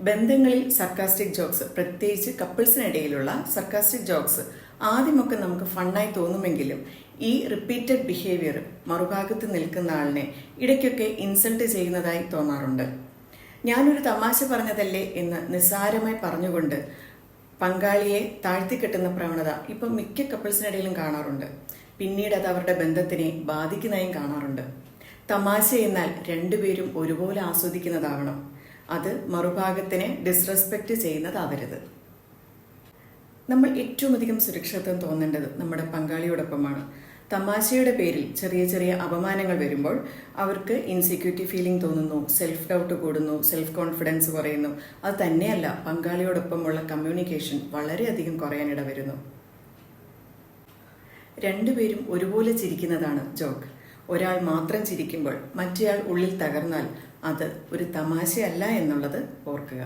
ബന്ധങ്ങളിൽ sarcastic jokes, പ്രത്യേകിച്ച് കപ്പിൾസിനിടയിലുള്ള sarcastic jokes ആദ്യമൊക്കെ നമുക്ക് ഫണ്ണായി തോന്നുമെങ്കിലും ഈ റിപ്പീറ്റഡ് ബിഹേവിയർ മറുഭാഗത്ത് നിൽക്കുന്ന ആളിനെ ഇടയ്ക്കൊക്കെ ഇൻസൾട്ട് ചെയ്യുന്നതായി തോന്നാറുണ്ട്. ഞാനൊരു തമാശ പറഞ്ഞതല്ലേ എന്ന് നിസ്സാരമായി പറഞ്ഞുകൊണ്ട് പങ്കാളിയെ താഴ്ത്തിക്കെട്ടുന്ന പ്രവണത ഇപ്പം മിക്ക കപ്പിൾസിനിടയിലും കാണാറുണ്ട്. പിന്നീട് അത് അവരുടെ ബന്ധത്തിനെ ബാധിക്കുന്നതായും കാണാറുണ്ട്. തമാശ എന്നാൽ രണ്ടുപേരും ഒരുപോലെ ആസ്വദിക്കുന്നതാവണം. അത് മറുഭാഗത്തിനെ ഡിസ്റെസ്പെക്റ്റ് ചെയ്യുന്നതാവരുത്. നമ്മൾ ഏറ്റവും അധികം സുരക്ഷിതത്വം തോന്നേണ്ടത് നമ്മുടെ പങ്കാളിയോടൊപ്പമാണ്. തമാശയുടെ പേരിൽ ചെറിയ ചെറിയ അപമാനങ്ങൾ വരുമ്പോൾ അവർക്ക് ഇൻസെക്യൂരിറ്റി ഫീലിംഗ് തോന്നുന്നു, സെൽഫ് ഡൗട്ട് കൂടുന്നു, സെൽഫ് കോൺഫിഡൻസ് കുറയുന്നു. അത് തന്നെയല്ല, പങ്കാളിയോടൊപ്പമുള്ള കമ്മ്യൂണിക്കേഷൻ വളരെയധികം കുറയാനിട വരുന്നു. രണ്ടുപേരും ഒരുപോലെ ചിരിക്കുന്നതാണ് ജോക്ക്. ഒരാൾ മാത്രം ചിരിക്കുമ്പോൾ മറ്റേയാൾ ഉള്ളിൽ തകർന്നാൽ അത് ഒരു തമാശയല്ല എന്നുള്ളത് ഓർക്കുക.